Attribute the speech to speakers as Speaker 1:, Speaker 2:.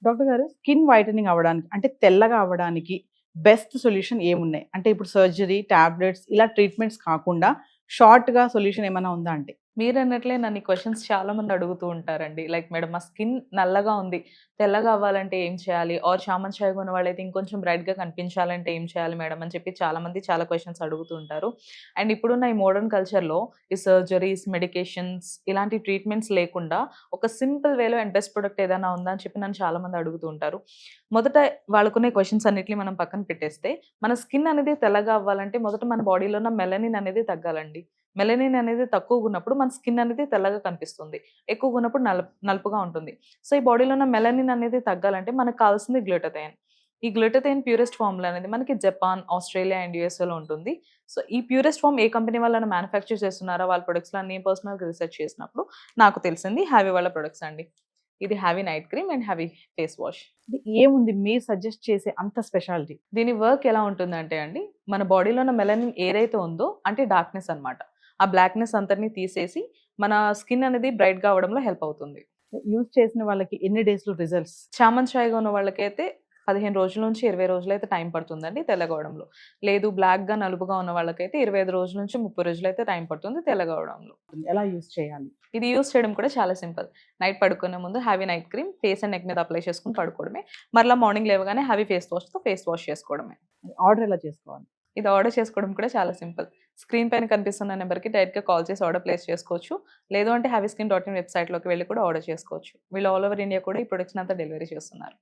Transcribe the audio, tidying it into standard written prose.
Speaker 1: Doctor గారు skin whitening అవ్వడానికి అంటే తెల్లగా అవ్వడానికి బెస్ట్ సొల్యూషన్ ఏమున్నాయి? అంటే ఇప్పుడు సర్జరీ, టాబ్లెట్స్ ఇలా ట్రీట్మెంట్స్ కాకుండా షార్ట్‌గా సొల్యూషన్ ఏమైనా ఉందా అంటే?
Speaker 2: మీరన్నట్లే నన్ను ఈ క్వెషన్స్ చాలా మంది అడుగుతూ ఉంటారండి. లైక్ మేడం మా స్కిన్ నల్లగా ఉంది. తెల్లగా అవ్వాలంటే ఏం చేయాలి? ఆర్ చామన్ చాయగా ఉన్న వాళ్ళైతే ఇంకొంచెం బ్రైట్‌గా కనిపించాలంటే ఏం చేయాలి మేడం? అని చెప్పి చాలా మంది చాలా క్వెషన్స్ అడుగుతూ ఉంటారు. అండ్ ఇప్పుడున్న ఈ మోడర్న్ కల్చర్‌లో ఈ సర్జరీస్, మెడికేషన్స్ ఇలాంటి ట్రీట్మెంట్స్ లేకుండా ఒక సింపుల్ వేలో అండ్ బెస్ట్ ప్రొడక్ట్ ఏదైనా ఉందా? అని చెప్పి నన్ను చాలా మంది అడుగుతూ ఉంటారు. మొదట వాళ్ళకున్న క్వెషన్స్ అన్నిటిని మనం పక్కన పెట్టేస్తే, మన స్కిన్ అనేది తెల్లగా అవ్వాలంటే మొదట మన బాడీలో ఉన్న మెలనిన్ అనేది తగ్గాలండి. మెలనిన్ అనేది తక్కువగున్నప్పుడు మన స్కిన్ అనేది తెల్లగా కనిపిస్తుంది. ఎక్కువగున్నప్పుడు నలుపుగా ఉంటుంది. సో, ఈ బాడీలో ఉన్న మెలనిన్ అనేది తగ్గాలంటే మనకు కావాల్సింది గ్లూటథైన్. ఈ గ్లూటథైన్ ప్యూరెస్ట్ ఫార్ములా అనేది మనకి జపాన్, ఆస్ట్రేలియా అండ్ యూఎస్ఏలో ఉంటుంది. సో, ఈ ప్యూరెస్ట్ ఫార్మ్ ఏ కంపెనీ వాళ్ళైనా మ్యానుఫ్యాక్చర్ చేస్తున్నారో వాళ్ళ ప్రొడక్ట్స్‌లో నేను పర్సనల్‌గా రిసర్చ్ చేసినప్పుడు నాకు తెలిసింది హావీ వాళ్ళ ప్రొడక్ట్స్ అండి. ఇది హావీ నైట్ క్రీమ్ అండ్ హావీ ఫేస్ వాష్.
Speaker 1: అంటే ఏముంది మీరు సజెస్ట్ చేసే అంత స్పెషాలిటీ?
Speaker 2: దీని వర్క్ ఎలా ఉంటుందంటే అండి, మన బాడీలో ఉన్న మెలనిన్ ఏదైతే ఉందో అంటే డార్క్‌నెస్ అన్నమాట. ఆ బ్లాక్‌నెస్ అంతటిని తీసేసి మన స్కిన్ అనేది బ్రైట్‌గా అవ్వడంలో హెల్ప్ అవుతుంది.
Speaker 1: యూజ్ చేసిన వాళ్ళకి ఎన్ని డేస్‌లో రిజల్ట్స్?
Speaker 2: చామన్ చాయగా ఉన్న వాళ్ళకైతే 15 రోజుల నుంచి 20 రోజులైతే టైం పడుతుందండి తెల్లగవ్వడంలో. లేదు బ్లాక్‌గా, నలుపుగా ఉన్న వాళ్ళకైతే 25 రోజుల నుంచి 30 రోజులైతే టైం పడుతుంది తెల్లగవ్వడంలో.
Speaker 1: ఎలా యూజ్ చేయాలి?
Speaker 2: ఇది యూజ్ చేయడం కూడా చాలా సింపుల్. నైట్ పడుకునే ముందు హావీ night cream face and neck మీద అప్లై చేసుకొని పడుకోవడమే. మరలా మార్నింగ్ లేవగానే హావీ ఫేస్ వాష్‌తో ఫేస్ వాష్ చేసుకోవడమే.
Speaker 1: ఆర్డర్ ఎలా చేసుకోవాలి?
Speaker 2: ఇది ఆర్డర్ చేసుకోవడం కూడా చాలా సింపుల్. స్క్రీన్ పైన కనిపిస్తున్న నంబర్‌కి డైరెక్ట్‌గా కాల్ చేసి ఆర్డర్ ప్లేస్ చేసుకోవచ్చు. లేదు అంటే హ్యావీస్కిన్.ఇన్ వెబ్‌సైట్‌లోకి వెళ్లి కూడా ఆర్డర్ చేసుకోవచ్చు. వీళ్ళు ఆల్ ఓవర్ ఇండియా కూడా ఈ ప్రొడక్ట్స్‌ని అంతా డెలివరీ చేస్తున్నారు.